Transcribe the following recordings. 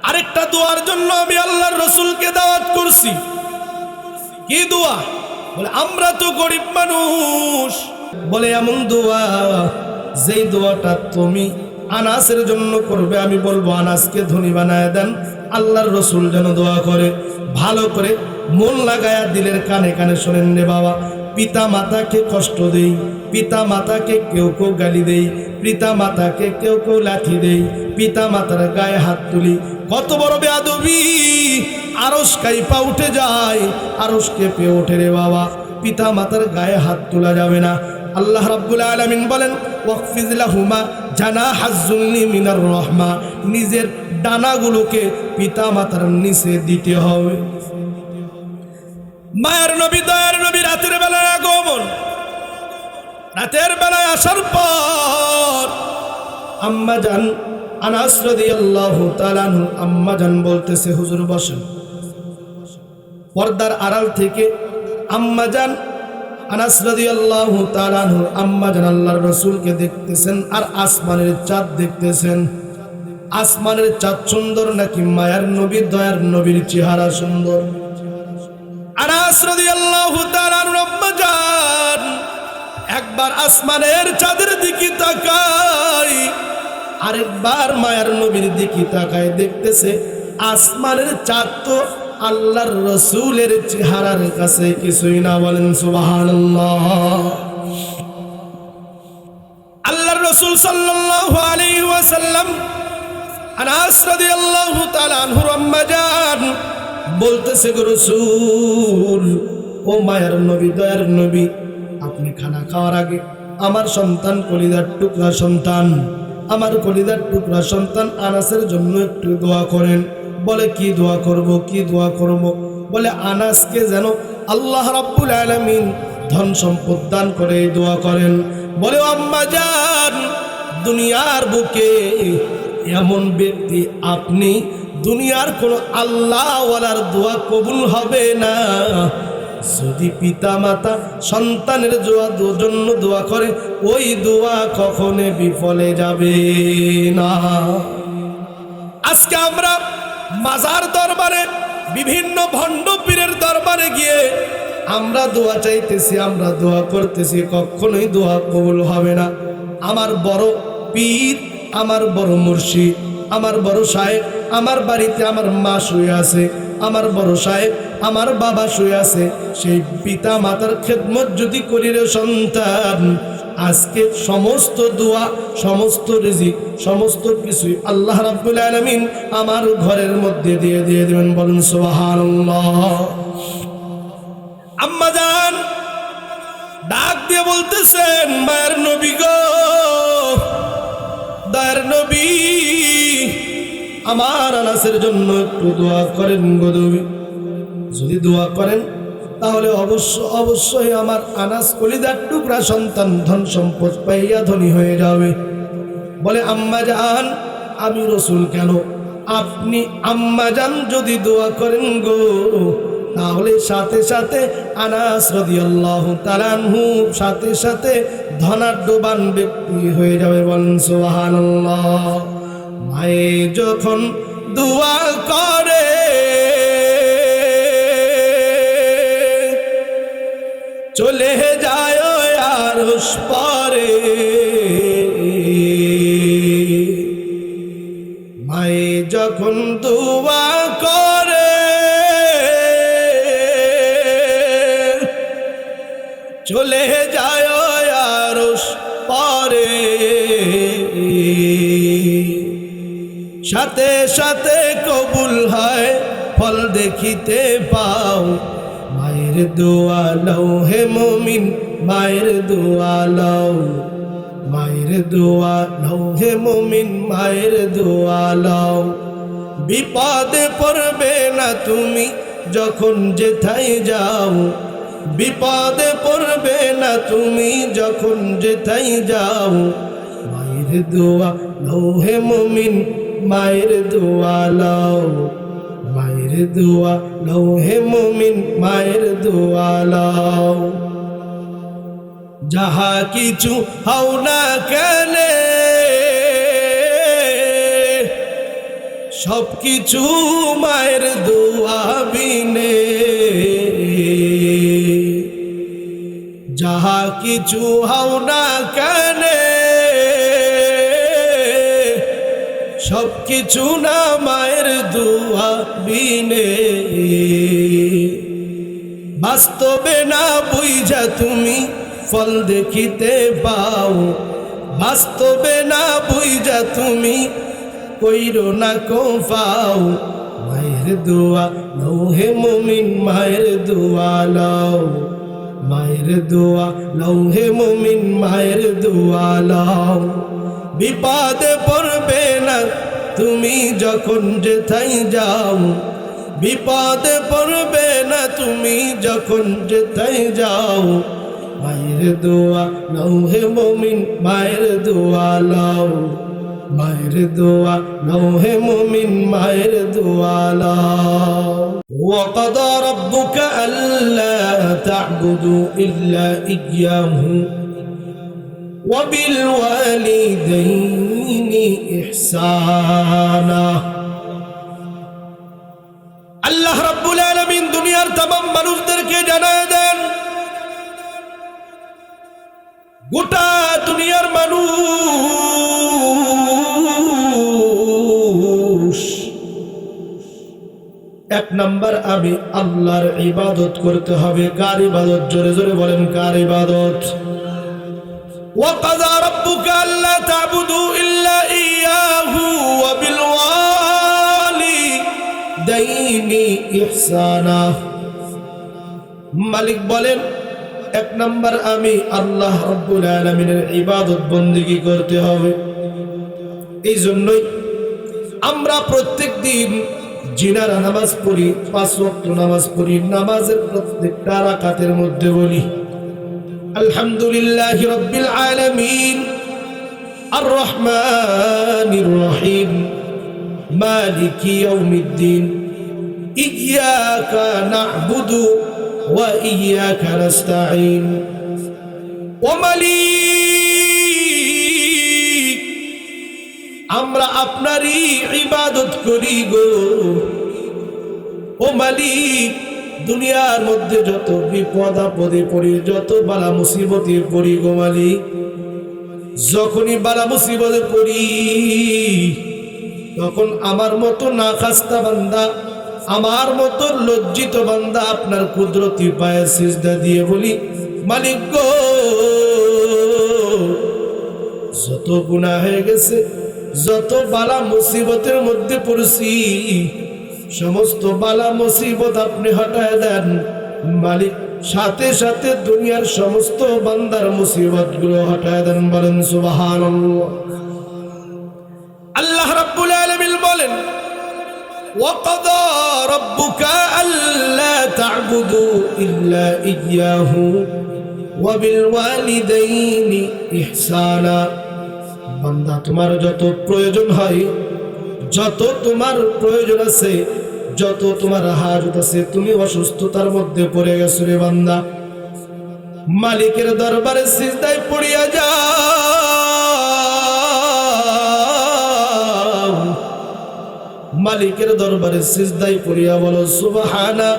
আরেকটা দোয়ার জন্য আমি আল্লাহর রাসূলকে দাওয়াত করছি। কি দোয়া? বলে আমরা তো গরিব মানুষ, বলে এমন দোয়া যেই দোয়াটা তুমি আনাসের জন্য করবে, আমি বলবো আনাসকে ধনী বানায় দেন। আল্লাহর রাসূল যেন দোয়া করে, ভালো করে মন লাগায়া দিলের কানে কানে শোনেন রে বাবা। পিতা মাতাকে কষ্ট দেই, পিতা মাতাকে কেউ কেউ গালি দেই, পিতা মাতাকে কেউ কেউ লাঠি দেই, পিতা মাতার গায়ে হাত তুলি, কত বড় বেয়াদবি। আরশ কাইপা উঠে যায়, আরশ কেঁপে ওঠে রে বাবা। পিতা মাতার গায়ে হাত তোলা যাবে না। আল্লাহ রাব্বুল আলামিন বলেন ওয়াকফিজ লাহুমা জানাহাজ যুল্লি মিনার রাহমা, নিজের ডানাগুলোকে পিতা মাতার নিচে দিতে হবে। মায়ের নবী দয়ার নবী রাতের বেলায় আগমন, রাতের বেলায় আসার পর আম্মা জান আনাস রাদিয়াল্লাহু তাআলা আনহু আম্মা জান বলতেছে হুজুর বসেন। পর্দার আড়াল থেকে আম্মা জান আনাস রাদিয়াল্লাহু তাআলা আনহু আম্মা জান আল্লাহর রাসূলকে দেখতেছেন আর আসমানের চাঁদ দেখতেছেন। আসমানের চাঁদ সুন্দর নাকি মায়ার নবী দয়ার নবীর চেহারা সুন্দর? আনাস রাদিয়াল্লাহু তাআলা আনহু আম্মা জান একবার আসমানের চাঁদের দিকে তাকায়, আরেকবার মায়ার নবীর দিকে তাকায়, দেখতেছে আসমানের চাঁদ তো আল্লাহর রাসূলের চেহারার কাছে কিছুই না। বলেন সুবহানাল্লাহ। আল্লাহর রাসূল সাল্লাল্লাহু আলাইহি ওয়াসাল্লাম আনাস রাদিয়াল্লাহু তাআলা আনহু আম্মা জান বলতেছে গো রাসূল, ও মায়ার নবী দয়ার নবী, আপনি খানা খাওয়ার আগে আমার সন্তান কলিজার টুকরা সন্তান, আমার কলিজার টুকরা সন্তান আনাসের জন্য একটু দোয়া করেন। বলে কি দোয়া করব, কি দোয়া করব? বলে আনাসকে যেন আল্লাহ রাব্বুল আলামিন ধন সম্পদ দান করে দোয়া করেন। বলে আম্মা জান, দুনিয়ার বুকে এমন ব্যক্তি আপনি, দুনিয়ার কোনো আল্লাহওয়ালার দোয়া কবুল হবে না যদি পিতা মাতা সন্তানের জন্য দোয়া করে, ওই দোয়া কখনো বিফলে যাবে না। আজকে আমরা মাজার দরবারে, বিভিন্ন ভণ্ড পীরের দরবারে গিয়ে আমরা দোয়া চাইতেছি, আমরা দোয়া করতেছি, কখনোই দোয়া কবুল হবে না। আমার বড় পীর, আমার বড় মুর্শিদ, আমার বড় সাহেব আমার বাড়িতে আমার মা শুয়ে আছে, আমার বড় সাহেব আমার বাবা শুয়ে আছে, সেই পিতা মাতার খেদমত যদি করি রে সন্তান, আজকে সমস্ত দোয়া, সমস্ত রিজিক, সমস্ত কিছুই আল্লাহ রাব্বুল আলামিন আমার ঘরের মধ্যে দিয়ে দিবেন। বলুন সুবহানাল্লাহ। আম্মা জান ডাক দিয়ে বলতেছেন, মায়ের নবী গো দয়ার নবী, আমার আনাসের জন্য একটু দোয়া করেন গো নবী। যদি দোয়া করেন তাহলে অবশ্যই আমার আনাস কলিজার টুকরা সন্তান ধন সম্পদ পাইয়া ধনী হয়ে যাবে। বলে আম্মা জান, আমি রাসূল কেন, আপনি আম্মা জান যদি দোয়া করেন গো, তাহলে সাথে সাথে আনাস রাদিয়াল্লাহু তাআলা আনহু সাথে সাথে ধনাঢ্যবান ব্যক্তি হয়ে যাবে। বলেন সুবহানাল্লাহ। মায়ে যখন দোয়া করে চলে যায় আরশ পারে, মায়ে যখন দোয়া করে চলে যায় আরশ পারে, সাথে সাথে কবুল হয় ফল দেখিতে পাও। মায়ের দোয়া লও হে মুমিন, মায়ের দোয়া লও, মায়ের দোয়া লও হে মুমিন, মায়ের দোয়া লও। বিপদে পড়বে না তুমি যখন যেথায় যাও, বিপদে পড়বে না তুমি যখন যেথায় যাও। মায়ের দোয়া লও হে মুমিন, মায়ের দোয়া লও, মায়ের দোয়া লও হে মুমিন, মায়ের দোয়া লও। যাহা কিছু হও না কেন সবকিছু মায়ের দোয়া বিনে, যাহা কিছু হও না কেন সবকিছু না মায়ের দোয়া বিনে। বাস্তবে না বুঝা তুমি ফল দেখিতে পাও, বাস্তবে না বুঝা তুমি কইরো না কো পাও। মায়ের দোয়া লও হে মুমিন, মায়ের দোয়া লও, মায়ের দোয়া লও হে মুমিন, মায়ের দোয়া লও। বিপদে পড়বে না তুমি যখন যেথাই যাও, বিপদে পড়বে না তুমি যখন যেথাই যাও। মায়ের দোয়া লও হে মুমিন, মায়ের দোয়া লও, মায়ের দোয়া লও হে মুমিন, মায়ের দোয়া লও। وقضى ربك ألا تعبدوا إلا إياه وبالوالدين إحسانا। আল্লাহ রাব্বুল আলামিন দুনিয়ার तमाम মানুষদেরকে জানায় দেন, গোটা দুনিয়ার মানুষ, এক নাম্বার আমি আল্লাহর ইবাদত করতে হবে। কার ইবাদত? জোরে জোরে বলেন, কার ইবাদত? وقضى ربك ألا تعبدوا إلا إياه وبالوالدين إحسانا। মালিক বলেন, এক নাম্বার আমি আল্লাহ রাব্বুল আলামিনের ইবাদত বন্দেগী করতে হবে। এই জন্যই আমরা প্রত্যেক দিন জিনারা নামাজ পড়ি, 5 ওয়াক্ত নামাজ পড়ি। নামাজের প্রত্যেকটা রাকাতের মধ্যে বলি আলহামদুলিল্লাহি রাব্বিল আলামিন আর রহমানির রহিম মালিকি ইয়াউমিদ্দিন ইয়্যাকা না'বুদু ওয়া ইয়্যাকা নাস্তাঈন। ও মালিক, আমরা আপনারই ইবাদত করি গো। ও মালিক, দুনিয়ার মধ্যে যত বিপদ আপদে পড়ি, যত বালা মুসিবতে পড়ি গো মালিক, যখনই বালা মুসিবতে পড়ি তখন আমার মতো নাখাস্তা বান্দা, আমার মতো লজ্জিত বান্দা আপনার কুদরতি পায়ে সিজদা দিয়ে বলি, মালিক গো, যত গুনাহ হয়ে গেছে, যত বালা মুসিবতের মধ্যে পড়ছি, সমস্ত বালা মুসিবত আপনি হটায় দেন মালিক। সাথে সাথে দুনিয়ার সমস্ত বান্দার মুসিবত গুলো হটায় দেন। বলেন সুবহানাল্লাহ। আল্লাহ রাব্বুল আলামিন বলেন, وقضى ربك ألا تعبدوا إلا إياه وبالوالدين إحسانا। বান্দা, তোমার যত প্রয়োজন হয়, যত তোমার প্রয়োজন আছে, যত তোমার হাজত আছে, তুমি অসুস্থতার মধ্যে পড়ে গেছো রে বান্দা, মালিকের দরবারে সিজদায় পড়িয়া যাও। মালিকের দরবারে সিজদায় পড়িয়া বলো, সুবহানা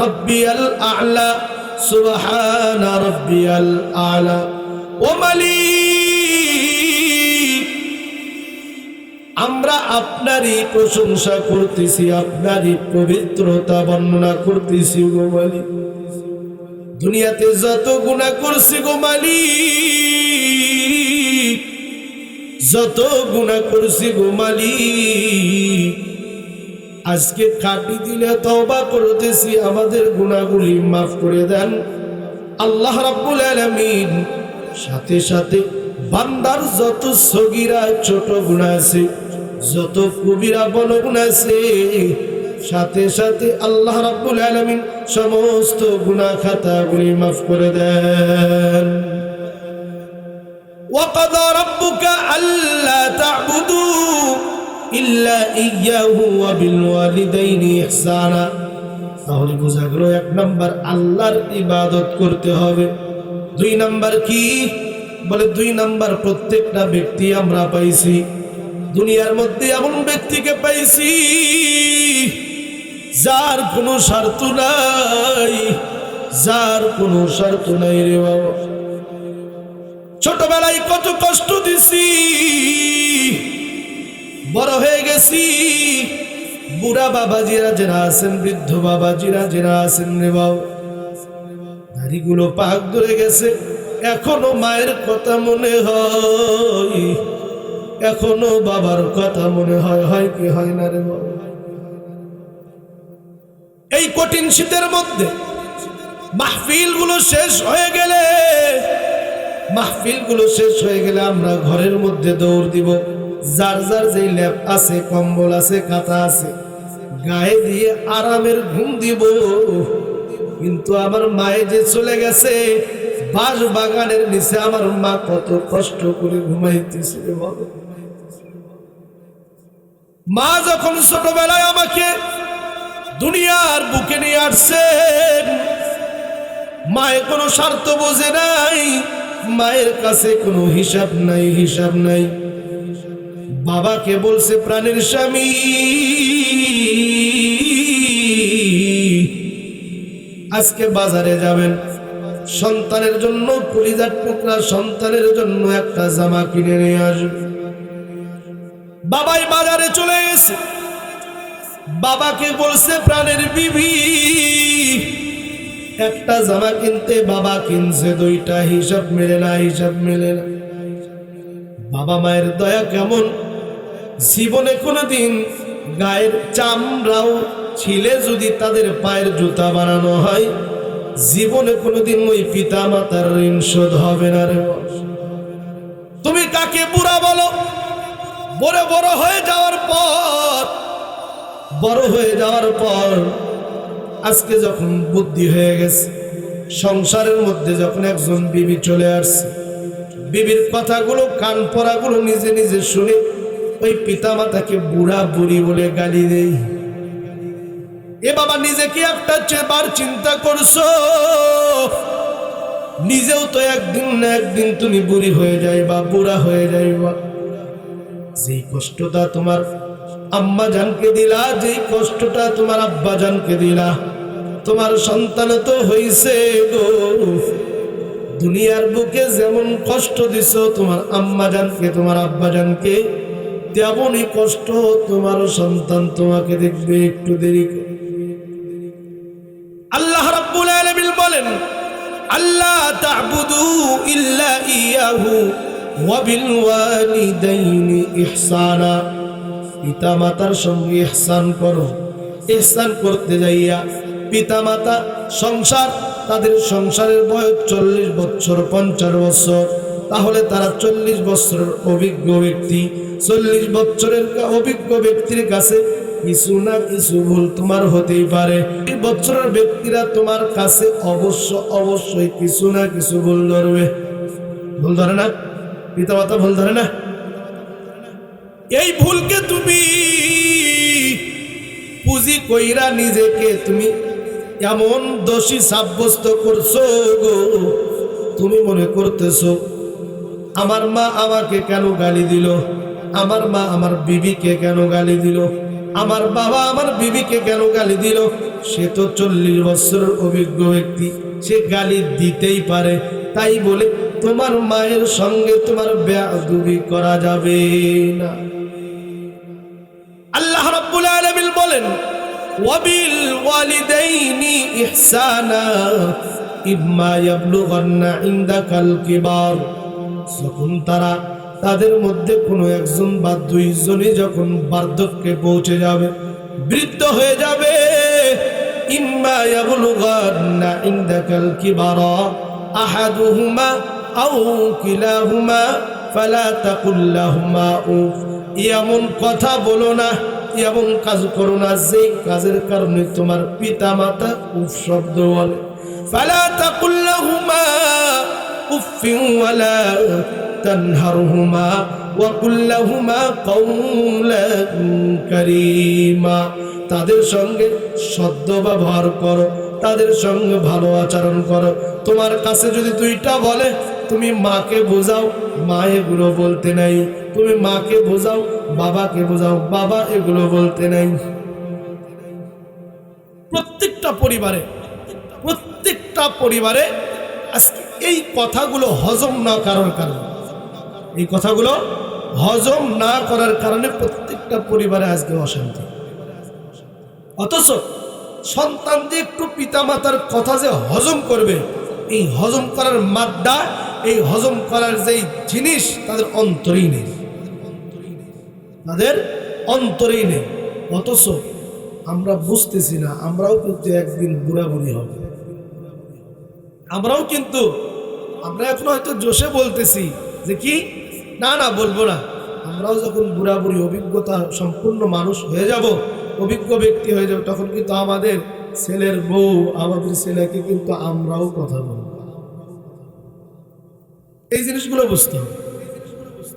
রাব্বিয়াল আ'লা, সুবহানা রাব্বিয়াল আ'লা। ও মালিক, আমরা আপনারই প্রশংসা করতেছি, আপনারই পবিত্রতা বর্ণনা করতেছি গো মালিক। দুনিয়াতে যত গুনাহ করছি গো মালিক, যত গুনাহ করছি গো মালিক, আজকে কাটি দিলে তওবা করতেছি, আমাদের গুনাহগুলি মাফ করে দেন আল্লাহ রাব্বুল আলামিন। সাথে সাথে বান্দার যত সগীরা ছোট গুনাহ আছে, যত কবিরা বড় গুনাহ আছে, সাথে সাথে আল্লাহ রাব্বুল আলামিন সমস্ত গুনাহ খাতাগুলি মাফ করে দেন। وقضى ربك ألا تعبدوا إلا إياه وبالوالدين إحسانا। তাহলে বোঝা গেল, এক নাম্বার আল্লাহর ইবাদত করতে হবে। 2 নাম্বার কি? বলে 2 নাম্বার প্রত্যেকটা ব্যক্তি আমরা পাইছি দুনিয়ার মধ্যে এমন ব্যক্তিকে পাইছি যার কোনো স্বার্থ নাই, যার কোনো স্বার্থ নাই রে বাবা। ছোটবেলায় কত কষ্ট দিছি, বড় হয়ে গেছি, বুড়া বাবাজিরা যারা আছেন, বৃদ্ধ বাবাজিরা যারা আছেন রে বাবা, দাড়িগুলো পাক ধরে গেছে, এখনো মায়ের কথা মনে হয়, এখনো বাবার কথা মনে হয়, হয় কি হয় না রে বাবা। এই কঠিন শীতের মধ্যে মাহফিলগুলো শেষ হয়ে গেলে, মাহফিলগুলো শেষ হয়ে গেলে আমরা ঘরের মধ্যে দৌড় দিব, যার যার যেই ল্যাপ আছে, কম্বল আছে, কাঁথা আছে, গায়ে দিয়ে আরামের ঘুম দিব। কিন্তু আমার মায়ে যে চলে গেছে, বাঁশ বাগানের নিচে আমার মা কত কষ্ট করে ঘুমাইতেছে। মা যখন ছোটবেলায় আমাকে দুনিয়ার বুকে নিয়ে আসছেন, মায়ের কোনো স্বার্থ বোঝে নাই, মায়ের কাছে কোনো হিসাব নাই, হিসাব নাই। বাবাকে বলছে প্রাণের স্বামী, আজকে বাজারে যাবেন, সন্তানের জন্য, কলিজার টুকরা সন্তানের জন্য একটা জামা কিনে নিয়ে আসবে। বাবাই বাজারে চলে গেছে, বাবাকে বলছে প্রাণের বিবি, একটা জামা কিনতে, বাবা কিনছে দুইটা, হিসাব মেলে না, হিসাব মেলে না। বাবা মায়ের দয়া কেমন, জীবনে কোনোদিন গায়ের চামড়াও ছিলে যদি তাদের পায়ের জুতা বানানো হয়, জীবনে কোনোদিন ওই পিতা মাতার ঋণ শোধ হবে না রে। তুমি কাকে বুড়া বলো? বড় বড় হয়ে যাওয়ার পর, বড় হয়ে যাওয়ার পর আজকে যখন বুদ্ধি হয়ে গেছে, সংসারের মধ্যে যখন একজন বিবি চলে আসছে, বিবির কথাগুলো, কান পড়াগুলো নিজে নিজে শুনে ওই পিতা মাতাকে বুড়া বুড়ি বলে গালি দেই। এ বাবা, নিজে কি একটা চেবার চিন্তা করছো? নিজেও তো একদিন না একদিন তুমি বুড়ি হয়ে যাইবা, বুড়া হয়ে যাইবা। যেই কষ্টটা তোমার আম্মা জানকে দিলা, যেই কষ্টটা তোমার আব্বা জানকে দিলা, তোমার সন্তান তো হইছে গো। দুনিয়ার বুকে যেমন কষ্ট দিছ তোমার আম্মা জানকে, তোমার আব্বা জানকে, তেমনই কষ্ট তোমার সন্তান তোমাকে দেখবে একটু দেরি করে। আল্লাহ রাব্বুল আলামিন বলেন, আল্লাহ তা'বুদু ইল্লা ইয়াহু ওয়া বিল ওয়ালিদাইনি ইহসানা। পিতা মাতার সঙ্গে ইহসান করো। ইহসান করতে যাইয়া পিতা মাতা সংসার, তাদের সংসারের বয়স 40 বছর, 50 বছর, তাহলে তারা 40 বছরের অভিজ্ঞ ব্যক্তি। 40 বছরের অভিজ্ঞ ব্যক্তির কাছে কিছু না কিছু ভুল তোমার হতেই পারে। 20 বছরের ব্যক্তিরা তোমার কাছে অবশ্যই কিছু না কিছু ভুল ধরবে। ভুল ধরে না? পিতা মাতা ভুল ধরে না? এই ভুলকে তুমি পুঁজি কইরা নিজেকে তুমি এমন দোষী সাব্যস্ত করছো গো, তুমি মনে করতেছো আমার মা আমাকে কেন গালি দিল, আমার মা আমার বিবিকে কেন গালি দিল, আমার বাবা আমার বিবিকে কেন গালি দিল। সে তো 40 বছরের অভিজ্ঞ ব্যক্তি, সে গালি দিতেই পারে, তাই বলে তোমার মায়ের সঙ্গে তোমার বেয়াদবি করা যাবে না। আল্লাহ রাব্বুল আলামিন বলেন, ওয়াবিল ওয়ালিদাইনি ইহসানা ইম্মা ইয়াবলুগান্না ইনদাকাল কিবার। যখন তারা, তাদের মধ্যে কোনো একজন বা দুইজনই যখন বার্ধক্যে পৌঁছে যাবে, বৃদ্ধ হয়ে যাবে, ইম্মা ইয়াবলুগান্না ইনদাকাল কিবার আহাদুহুমা আও কিলাহুমা ফালা তাকুল লাহুমা উফ। এমন কথা বলো না, এমন কাজ করো না যেই কাজের কারণে তোমার পিতা মাতা উফ শব্দ বলে। ফালা তাকুল লাহুমা উফিন ওয়ালা তানহারহুমা ওয়া কুল লাহুমা কওলান কারীমা। তাদের সঙ্গে সদ্য ব্যবহার করো, তাদের সঙ্গে ভালো আচরণ করো। তোমার কাছে যদি দুইটা বলে, তুমি মাকে বোঝাও, মা এগুলো বলতে নাই। তুমি মাকে বোঝাও, বাবাকে বোঝাও, বাবা এগুলো বলতে নাই। প্রত্যেকটা পরিবারে আজকে এই কথাগুলো হজম না করার কারণে, এই কথাগুলো হজম না করার কারণে প্রত্যেকটা পরিবারে আজকে অশান্তি। অথচ সন্তান যে একটু পিতামাতার কথা যে হজম করবে, এই হজম করার মাদ্দা, এই হজম করার যেই জিনিস তাদের অন্তরেই নেই, তাদের অন্তরেই নেই। অথচ আমরা বুঝতেছি না, আমরাও কিন্তু একদিন বুড়াবুড়ি হবে। আমরা এখন হয়তো জোশে বলতেছি যে কি না না বলবো না, আমরাও যখন বুড়াবুড়ি অভিজ্ঞতা সম্পূর্ণ মানুষ হয়ে যাব, অভিজ্ঞ ব্যক্তি হয়ে যাব, তখন কিন্তু আমাদের ছেলের বউ, আমাদের ছেলেকে কিন্তু আমরাও কথা বলবো। এই জিনিসগুলো বুঝতে হবে।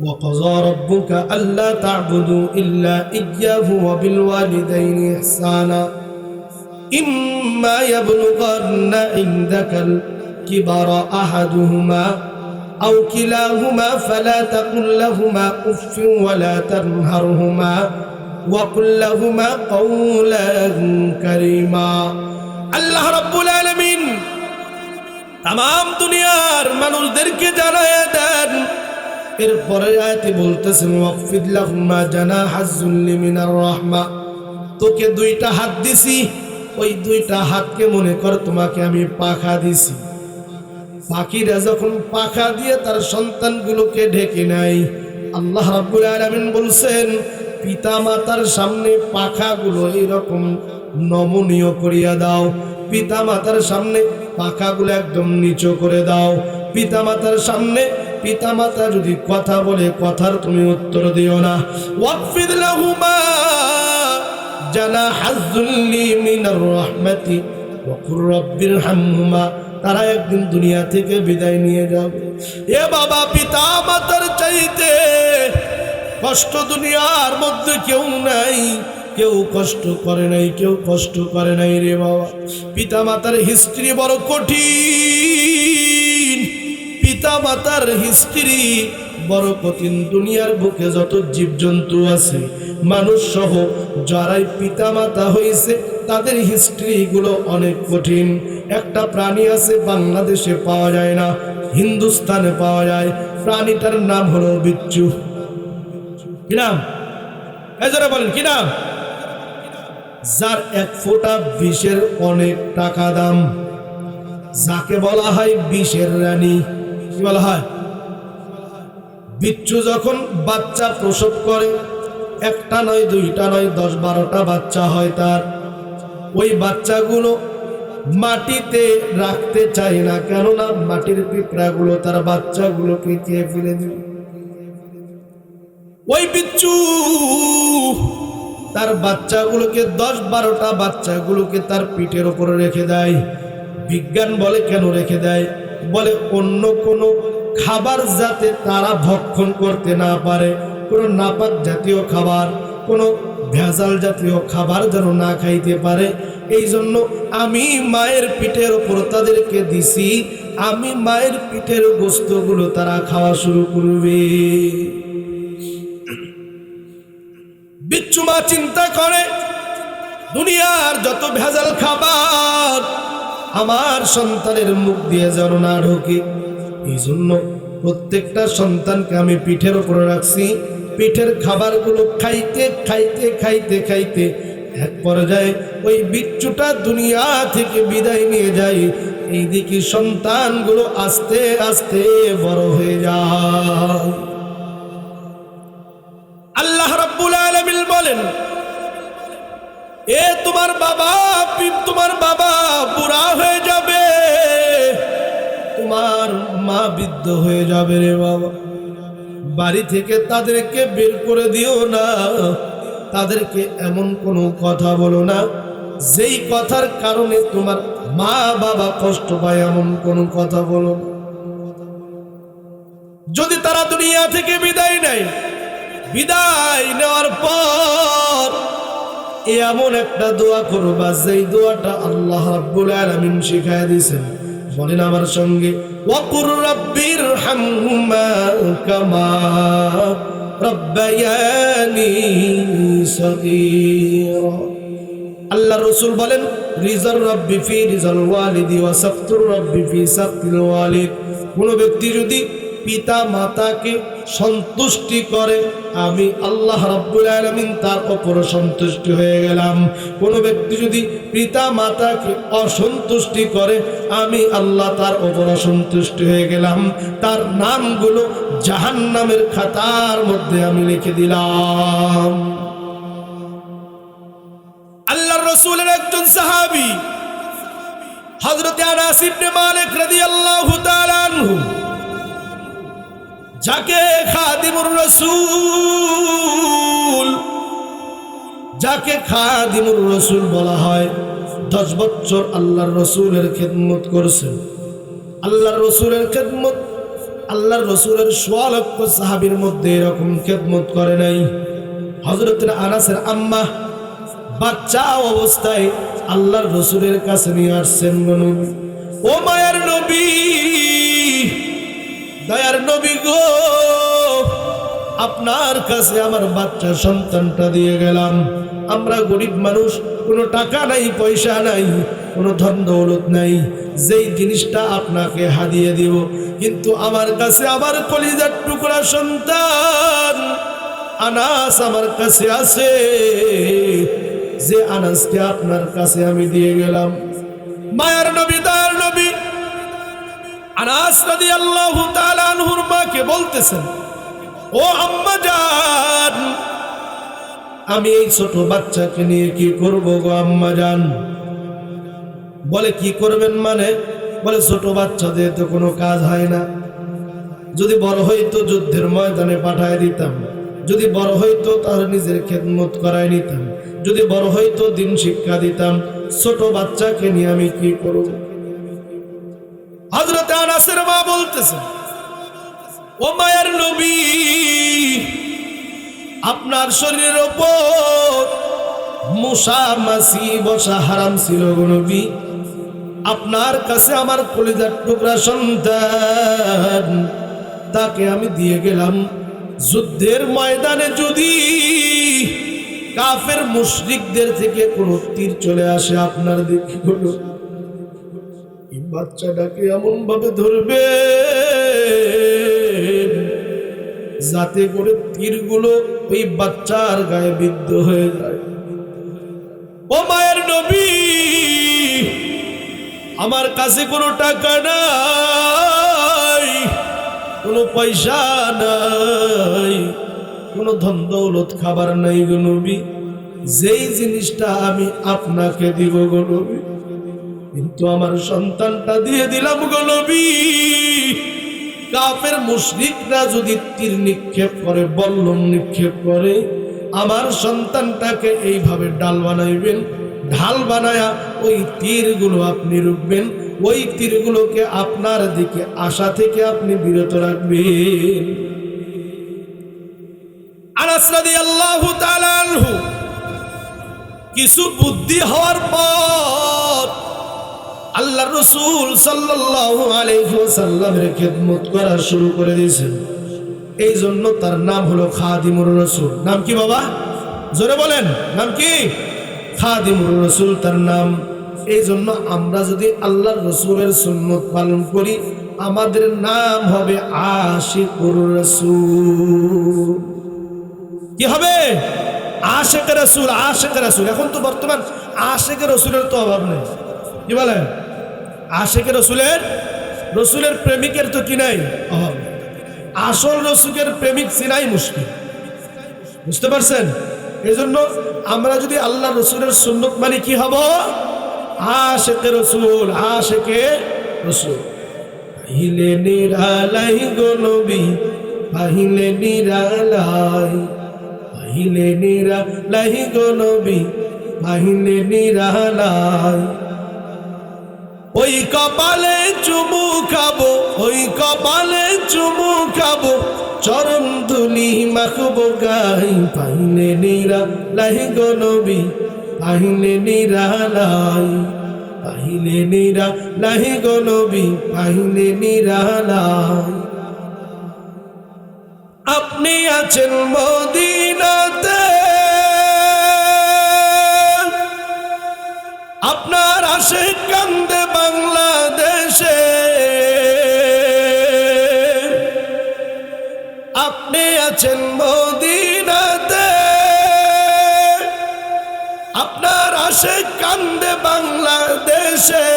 وَقَضَى رَبُّكَ أَلَّا تَعْبُدُوا إِلَّا إِيَّاهُ وَبِالْوَالِدَيْنِ إِحْسَانًا إِمَّا يَبْلُغَنَّ عِندَكَ الْكِبَرَ أَحَدُهُمَا أَوْ كِلَاهُمَا فَلَا تَقُل لَّهُمَا أُفٍّ وَلَا تَنْهَرْهُمَا وَقُل لَّهُمَا قَوْلًا كَرِيمًا। আল্লাহ রাব্বুল আলামিন তাম দুনিয়ার মানুষদেরকে জানায়া দেন। এরপরে আয়াতে বলতেছেন ওয়াকফিদ লাহুমা জানাহাজ যুল্লি মিনার রাহমা, তোকে দুইটা হাত দিছি, ওই দুইটা হাতকে মনে কর তোমাকে আমি পাখা দিছি। পাখিরা যখন পাখা দিয়ে তার সন্তানগুলোকে ঢেকে নেয়, আল্লাহ রাব্বুল আলামিন বলছেন পিতা মাতার সামনে পাখাগুলো এইরকম নমনীয় করিয়া দাও, পিতা মাতার সামনে পাখাগুলো একদম নিচু করে দাও। পিতা মাতার সামনে পিতামাতা যদি কথা বলে কথার তুমি উত্তর দিও না। ওয়াকফিদ লাহুমা জানাহাজ যুল্লি মিনার রাহমাতি ওয়া কুর রাব্বিরহামহুমা, তারা একদিন দুনিয়া থেকে বিদায় নিয়ে যাবে। এ বাবা, পিতামাতার চাইতে কষ্ট দুনিয়ার মধ্যে কেউ নাই, কেউ কষ্ট করে নাই, কেউ কষ্ট করে নাই রে বাবা। পিতামাতার হিস্ট্রি বড় কঠিন, পিতামাতার হিস্ট্রি বড় কঠিন। দুনিয়ার বুকে যত জীবজন্তু আছে, মানুষ সহ যারাই পিতামাতা হয়েছে, তাদের হিস্ট্রিগুলো অনেক কঠিন। একটা প্রাণী আছে বাংলাদেশে পাওয়া যায় না, হিন্দুস্তানে পাওয়া যায়। প্রাণীটার নাম হলো বিচ্ছু। কি নাম? এজরা বলেন কি নাম? যার এক ফোঁটা বিষের অনেক টাকা দাম, যাকে বলা হয় বিষের রানী। কি বলা হয়? বিচ্ছু যখন বাচ্চা প্রসব করে, একটা নয়, দুইটা নয়, 10-12টা বাচ্চা হয় তার। ওই বাচ্চাগুলো মাটিতে রাখতে চায় না, কেননা মাটির পিঁপড়াগুলো তার বাচ্চাগুলোকে খেয়ে ফেলে দিবে। ওই বিচ্ছু তার বাচ্চাগুলোকে 10-12টা বাচ্চাগুলোকে তার পিঠের উপরে রেখে দেয়। বিজ্ঞান বলে কেন রেখে দেয়? বলে অন্য কোনো খাবার যাতে তারা ভক্ষণ করতে না পারে, কোনো নাপাক জাতীয় খাবার, কোনো ভেজাল জাতীয় খাবার যেন না খাইতে পারে। এই জন্য আমি মায়ের পিঠের উপর তাদেরকে দিছি, আমি মায়ের পিঠের গোস্তগুলো তারা খাওয়া শুরু করবে। বিচ্ছু মা চিন্তা করে দুনিয়ার যত ভেজাল খাবার আমার সন্তানের মুখ দিয়ে যেন না ঢোকে। এই জন্য প্রত্যেকটা সন্তানকে আমি পিঠের উপরে রাখছি। পিঠের খাবারগুলো খাইতে খাইতে খাইতে খাইতে এক পর্যায়ে ওই বিচ্ছুটা দুনিয়া থেকে বিদায় নিয়ে যায়। এইদিকে সন্তানগুলো আস্তে আস্তে বড় হয়ে যায়। আল্লাহ রাব্বুল আলামিন বলেন, এ তোমার বাবা বুড়া হয়ে যাবে, তোমার মা বৃদ্ধ হয়ে যাবে রে বাবা। বাড়ি থেকে তাদেরকে বের করে দিও না, তাদেরকে এমন কোনো কথা বলো না যেই কথার কারণে তোমার মা বাবা কষ্ট পায়, এমন কোনো কথা বলো না। যদি তারা দুনিয়া থেকে বিদায় নেয়, বিদায় নেওয়ার পর এমন একটা দোয়া করবা যেই দোয়াটা আল্লাহ রাব্বুল আলামিন শিখায় দিয়েছেন। বলেন আমার সঙ্গে, ওয়াকুর রাব্বিরহামহুমা কামা ربياني صغيرا আল্লাহ রাসূল বলেন রিজার রব্বি ফি রিজাল ওয়ালিদি ওয়া সাকতুর রব্বি ফি সাকতিল ওয়ালিদ। কোন ব্যক্তি যদি পিতা মাতাকে সন্তুষ্টি করে আমি আল্লাহ রাব্বুল আলামিন তার উপর সন্তুষ্ট হয়ে গেলাম। কোন ব্যক্তি যদি পিতা মাতাকে অসন্তুষ্টি করে আমি আল্লাহ তার উপর অসন্তুষ্ট হয়ে গেলাম। তার নামগুলো জাহান্নামের খাতার মধ্যে আমি লিখে দিলাম। আল্লাহর রাসূলের একজন সাহাবী হযরত আনাস ইবনে মালিক রাদিয়াল্লাহু তাআলা আনহু, যাকে খাদিমুর রাসূল বলা হয়, 10 বছর আল্লাহর রাসূলের খেদমত করেছেন। আল্লাহর রাসূলের খেদমত, আল্লাহর রাসূলের 100 লক্ষ সাহাবীর মধ্যে এরকম খেদমত করে নাই। হযরত আনাসের আম্মা বাচ্চা অবস্থায় আল্লাহর রাসূলের কাছে নিয়ে আসছেন, ও মায়ের নবী, দয়ার নবী গো, আপনার কাছে আমার বাচ্চা সন্তানটা দিয়ে গেলাম। আমরা গরিব মানুষ, কোনো টাকা নাই, পয়সা নাই, কোনো ধন দৌলত নাই, যেই জিনিসটা আপনাকে হাদিয়ে দিব, কিন্তু আমার কাছে আমার কলিজার টুকরা সন্তান আনাস আমার কাছে আছে, যে আনাসকে আপনার কাছে আমি দিয়ে গেলাম। মায়ের নবী, দয়ার নবী আনাস রাদিয়াল্লাহু তাআলা আনহুর মাকে বলতেছেন, ও আম্মা জান, আমি এই ছোট বাচ্চাকে নিয়ে কি করব গো আম্মা জান? বলে কি করবেন মানে? বলে ছোট বাচ্চা দিয়ে তো কোনো কাজ হয় না, যদি বড় হইতো যুদ্ধের ময়দানে পাঠায় দিতাম, যদি বড় হইতো তার নিজের খেদমত করায় নিতাম, যদি বড় হইতো দিন শিক্ষা দিতাম, ছোট বাচ্চাকে নিয়ে আমি কি করব? হযরত আনাসের মা বলতেছেন, ও মায়ের নবী, আপনার শরীরের উপর মশা মাছি বসা হারাম ছিল গো নবী। আপনার কাছে আমার কলিজার টুকরা সন্তান, তাকে আমি দিয়ে গেলাম। যুদ্ধের ময়দানে যদি কাফের মুশরিকদের থেকে কোনো তীর চলে আসে আপনার দিকে, এই বাচ্চাটাকে এমন ভাবে ধরবে যাতে করে তীরগুলো ওই বাচ্চার গায়ে বিদ্ধ হয়ে যায়। ও মায়ের নবী, আমার কাছে কোনো টাকা নাই, কোনো পয়সা নাই, কোনো ধন দৌলত খাবার নাই গো নবী, যেই জিনিসটা আমি আপনাকে দিব গো নবী, কিন্তু আমার সন্তানটা দিয়ে দিলাম গো নবী। কাফের মুশরিকরা যদি তীর নিক্ষেপ করে, বল্লম নিক্ষেপ করে, আমার সন্তানটাকে এইভাবে ডাল বানাইবেন, ঢাল বানায়া ওই তীরগুলো আপনি রুখবেন, ওই তীরগুলোকে আপনার দিকে আসা থেকে আপনি বিরত রাখবেন। আনাস রাদিয়াল্লাহু তাআলা আনহু কিছু বুদ্ধি হওয়ার পর আল্লাহর রাসূল সাল্লাল্লাহু আলাইহি ওয়াসাল্লামের খেদমত করা শুরু করে দিয়েছেন। এই জন্য তার নাম হলো খাদিমুর রাসূল। নাম কি বাবা? জোরে বলেন, নাম কি? খাদিমুর রাসূল তার নাম। এই জন্য আমরা যদি আল্লাহর রাসূলের সুন্নত পালন করি, আমাদের নাম হবে আশিকুর রাসূল। কি হবে? আশিকুর রাসূল। আশিকুর রাসূল। এখন তো বর্তমান আশিকুর রাসূলের তো অভাব নেই। কি বলেন? আশিকুর রসুলের প্রেমিকের তো কি নাই? অভাব। আসল রসুলের প্রেমিক চিনাই মুশকিল। বুঝতে পারছেন? এই জন্য আমরা যদি আল্লাহ রসুলের সুন্নত মানে কি হব? আশিকে রসুল। আশিকে রসুল। পাহিলে নিরালাই গো নবী, পাহিলে নিরালাই, পাহিলে নিরালাই গো নবী, পাহিলে নিরালাই। ওই কপালে চুমু খাবো, ওই কপালে চুমু খাবো, চরণ ধুলি মাখবো গাই, পাইলে নিরালাই গো নবী, পাইলে নিরালাই, পাইলে নিরালাই গো নবী, পাইলে নিরালাই। আপনি আছেন মদিনাতে, আপনার আশিক কান্দে বাংলাদেশে, আপনি আছেন মদিনাতে, আপনার আশিক কান্দে বাংলাদেশে।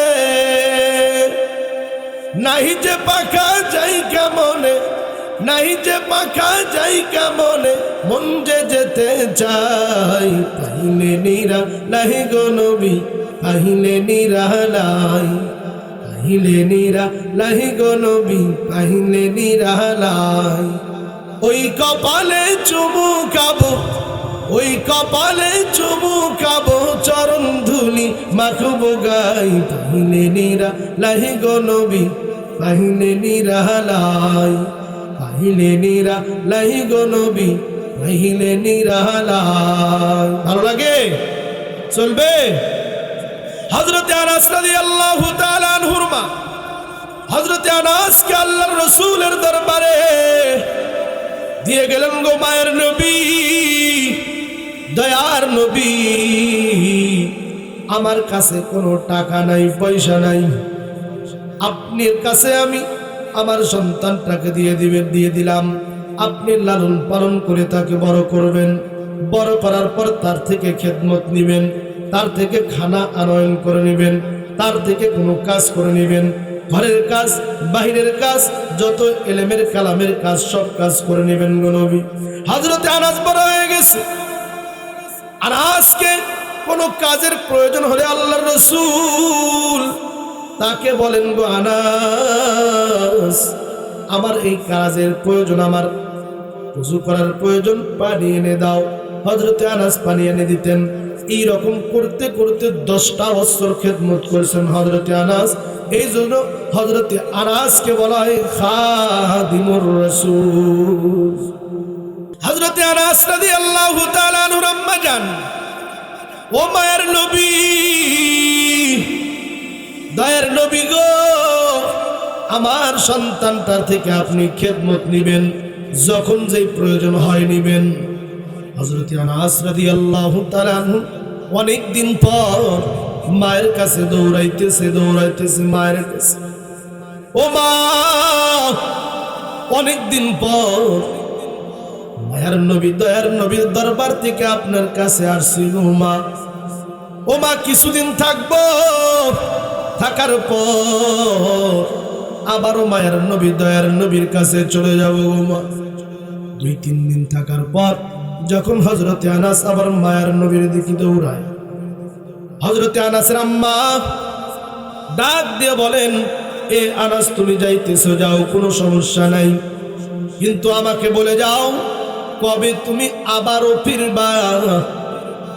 নাই যে পাখা যাই কেমনে, নাই যে পাখা যাই কেমনে, মন যে যেতে চাই। পাইলে নিরা নাহি গো নবী, পাইলে নিরালাই, পাইলে নিরা নাহি গো নবী, পাইলে নিরালাই। ওই কপালে চুমু খাবো, ওই কপালে চুমু খাবো, চরণ ধুলি মাখবো গাই। পাইলে নিরা নাহি গো নবী, পাইলে নিরালাই, পাইলে নিরা নাহি গো নবী, পাইলে নিরালাই। ভালো লাগে? চলবে? হযরত আনাস রাদিয়াল্লাহু তাআলা আনহুর মা হযরত আনাসকে আল্লাহর রাসূলের দরবারে দিয়ে গেলেন গো মায়ের নবী, দয়ার নবী, আমার কাছে কোনো টাকা নাই, পয়সা নাই, আপনার কাছে আমি আমার সন্তানটাকে দিয়ে দিলাম। আপনি লালন পালন করে তাকে বড় করবেন, বড় করার পর তার থেকে খেদমত নিবেন, তার থেকে খানা আনয়ন করে নেবেন, তার থেকে কোনো কাজ করে নেবেন, ঘরের কাজ, বাহিরের কাজ, যত এলেমের কালামের কাজ সব কাজ করে নেবেন গো নবী। হযরতে আনাস বড় হয়ে গেছে। আনাসকে কোনো কাজের প্রয়োজন হলে আল্লাহর রাসূল তাকে বলেন গো আনাস, আমার এই কাজের প্রয়োজন, আমার ওযু করার প্রয়োজন, পানি এনে দাও। হযরতে আনাস পানি এনে দিতেন। এই রকম করতে করতে 10টা বছর খেদমত করেছেন হযরতে আনাস। এই জন্য হযরতে আনাসকে বলা হয় খাদিমুর রাসূল। হযরতে আনাস রাদিয়াল্লাহু তাআলা আনহুর আম্মা জান, ও মায়ের নবী, দয়ার নবী গো, আমার সন্তানটার থেকে আপনি খেদমত নিবেন, যখন যেই প্রয়োজন হয় নিবেন। হযরত আনাস রাদিয়াল্লাহু তাআলা আনহু অনেক দিন পর মায়ের কাছে দৌড়াইতেছে মায়ের কাছে। ও মা, অনেক দিন পর মায়ের নবী, দয়ার নবীর দরবার থেকে আপনার কাছে আসছি গো মা। ও মা, কিছুদিন থাকবো, থাকার পর আবারও মায়ের নবী, দয়ার নবীর কাছে চলে যাব গো মা। 2-3 দিন থাকার পর যখন হযরতে আনাস আবার মায়ের নবীর দিকে দৌড়ায়, হযরতে আনাসের আম্মা ডাক দিয়ে বলেন, এ আনাস, তুমি যাইতেছো যাও, কোনো সমস্যা নাই, কিন্তু আমাকে বলে যাও কবে তুমি আবারও ফিরবা।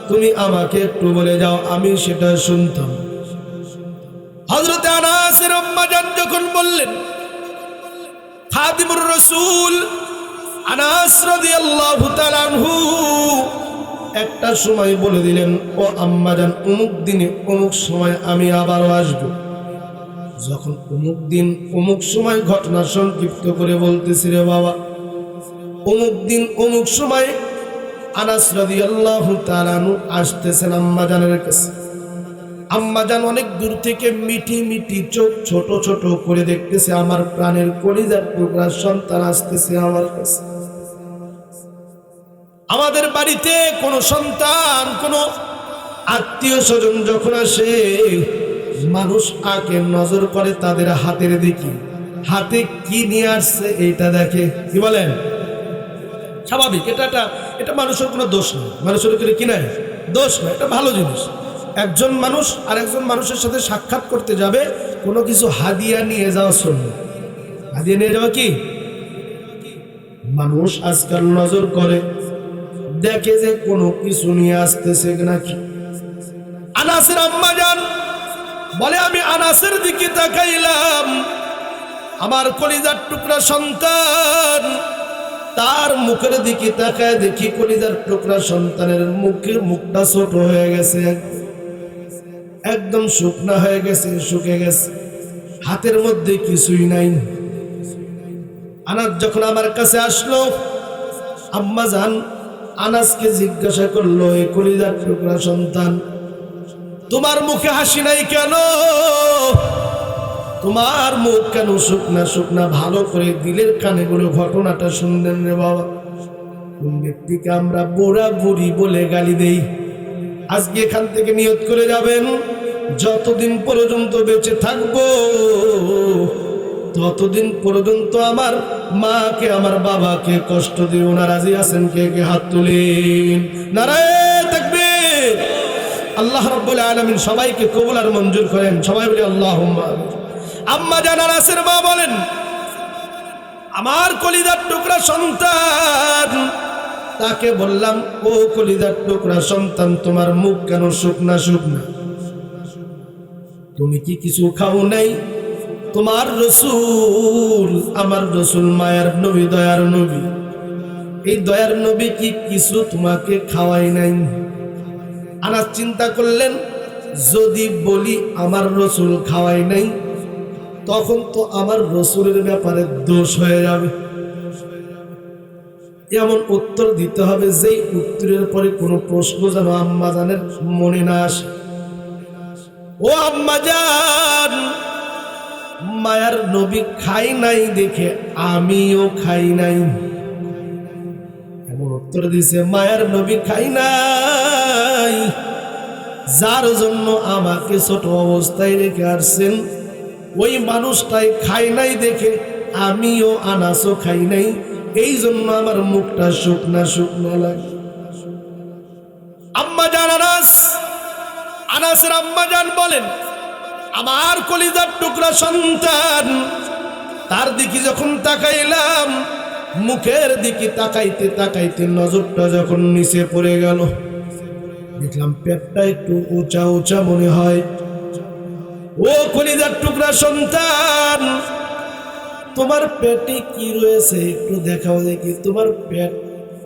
তুমি আমাকে একটু বলে যাও, আমি সেটা শুনতাম। হযরতে আনাসের আম্মা জান যখন বললেন, খাদিমুর রাসূল আনাস রাদিয়াল্লাহু তাআলা আনহু একটা সময় বলে দিলেন, ও আম্মা জান, অমুক দিনে অমুক সময় আমি আবারও আসব। যখন অমুক দিন অমুক সময় ঘটনা সংক্ষিপ্ত করে বলতেছি রে বাবা, অমুক দিন অমুক সময় আনাস রাদিয়াল্লাহু তাআলা আনহু আসতেছেন আম্মা জানের কাছে। আম্মা জান অনেক দূর থেকে মিটি মিটি চোখ ছোট ছোট করে দেখতেছে, আমার প্রাণের কলিজার টুকরা সন্তান আসতেছে আমার কাছে। আমাদের বাড়িতে কোনো সন্তান, কোনো আত্মীয় স্বজন যখন আসে, মানুষ আগে নজর করে তাদের হাতের দিকে, হাতে কি নিয়ে আসছে এইটা দেখে। কি বলেন? স্বাভাবিক, এটা মানুষের কোনো দোষ নেই, মানুষের কি নাই দোষ নয়, এটা ভালো জিনিস। একজন মানুষ আরেকজন মানুষের সাথে সাক্ষাৎ করতে যাবে, কোনো কিছু হাদিয়া নিয়ে যাওয়া সুন্নাত। হাদিয়া নিয়ে যাওয়া কি? মানুষ আজকাল নজর করে দেখে যে কোনো কিছু নিয়ে আসতেছে নাকি। আনাসের আম্মা জান বলে, আমি আনাসের দিকে তাকাইলাম, আমার কলিজার টুকরা সন্তান, তার মুখের দিকে তাকায় দেখি কলিজার টুকরা সন্তানের মুখটা ছোট হয়ে গেছে, একদম শুকনা হয়ে গেছে, শুকে গেছে, হাতের মধ্যে কিছুই নাই। আনাস যখন আমার কাছে আসলো, আম্মা জান আনাসকে জিজ্ঞাসা করলো, এ কলিজার টুকরা সন্তান, তোমার মুখে হাসি নাই কেন? তোমার মুখ কেন শুকনা শুকনা? ভালো করে দিলের কানে গুলো ঘটনাটা শুনলেন রে বাবা। কোন ব্যক্তিকে আমরা বুড়া বুড়ি বলে গালি দেই, আজকে এখান থেকে নিয়ত করে যাবেন, যতদিন পর্যন্ত বেঁচে থাকবো ততদিন পর্যন্ত আমার মাকে আমার বাবাকে কষ্ট দিও না। রাজি আছেন? কে কে হাত তুলেন? নারায়ে তাকবীর। আল্লাহ রাব্বুল আলামিন সবাইকে কবুল আর মঞ্জুর করেন। সবাই বলি আল্লাহুম্মা আমিন। আম্মা জান আনাসের মা বলেন, আমার কলিজার টুকরা সন্তান, তাকে বললাম, ও কলিজার টুকরা সন্তান, তোমার মুখ কেন শুকনা শুকনা? তুমি কি কিছু খাও নাই? তোমার রসুল, আমার রসুল, মায়ার নবী, দয়ার নবী, এই দয়ার নবী কি কিছু তোমাকে খাওয়াই নাই? আনাস চিন্তা করলেন, যদি বলি আমার রসুল খাওয়াই নাই, তখন তো আমার রসুলের ব্যাপারে দোষ হয়ে যাবে। এমন উত্তর দিতে হবে যেই উত্তরের পরে কোনো প্রশ্ন যেন আম্মা জানের মনে না আসে। ও আম্মা জান, মায়ার নবী খাই নাই দেখে আমিও খাই নাই। এমন উত্তর দিছে, মায়ার নবী খাই নাই, যার জন্য আমাকে ছোট অবস্থায় রেখে আসছেন, ওই মানুষটাই খাই নাই দেখে আমিও আনাসও খাই নাই, এই জন্য আমার মুখটা শুকনা শুকনা লাগে। আম্মা জান আনাসের আম্মা জান বলেন, আমার কলিজার টুকরা সন্তান, তার দিকে যখন তাকাইলাম, মুখের দিকে তাকাইতে তাকাইতে নজরটা যখন নিচে পড়ে গেল, দেখলাম পেটটা একটু উঁচা উঁচা মনে হয়। ও কলিজার টুকরা সন্তান, তোমার পেটে কি রয়েছে একটু দেখাও দেখি। তোমার পেট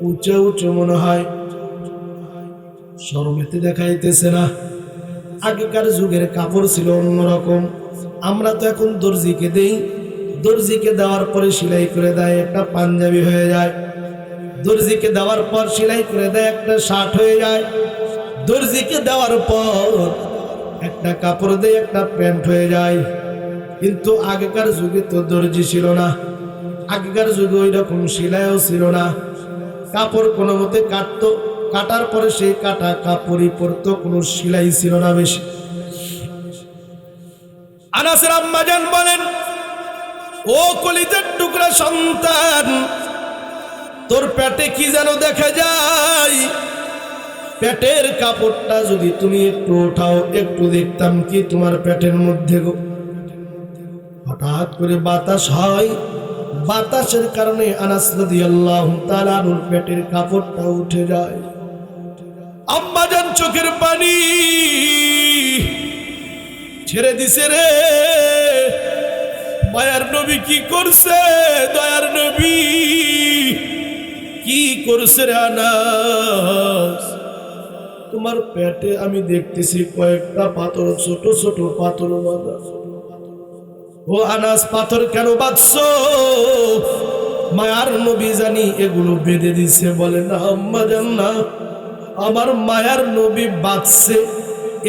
উঁচা উঁচু মনে হয়, শরমেতে দেখাইতেছে না। আগেকার যুগের কাপড় ছিল অন্যরকম। আমরা তো এখন দর্জিকে দেই, দর্জিকে দেওয়ার পরে সেলাই করে দেয় একটা পাঞ্জাবি হয়ে যায়, দর্জিকে দেওয়ার পর সেলাই করে দেয় একটা শার্ট হয়ে যায়, দর্জিকে দেওয়ার পর একটা কাপড় দেয় একটা প্যান্ট হয়ে যায়। কিন্তু আগেকার যুগে তো দর্জি ছিল না, আগেকার যুগে ওই রকম সেলাইও ছিল না। কাপড় কোনো মতে কাটতো, কাটার পরে সেই কাটা কাপড়ই পরতো, কোনো সেলাই ছিল না বেশি। আনাসের আম্মা জান বলেন, ও কলিজার টুকরা সন্তান, তোর পেটে কি যেন দেখা যায়। পেটের কাপড়টা যদি তুমি একটু ওঠাও, একটু দেখতাম কি তোমার পেটের মধ্যে। হঠাৎ করে বাতাস হয়, বাতাসের কারণে আনাস রাদিয়াল্লাহু তাআলা আনহুর পেটের কাপড়টা উঠে যায়। আম্মা জান চোখের পানি ছেড়ে দিছে রে। মায়ার নবী কি করছে? দয়ার নবী কি করছে রে আনাস? তোমার পেটে আমি দেখতেছি কয়েকটা পাথর, ছোট ছোট পাথর বাঁধা। ও আনাস, পাথর কেন বাঁধছো? মায়ার নবী জানি এগুলো বেঁধে দিছে। বলে না আম্মা জান, না, আমার মায়ার নবী বাঁধছে,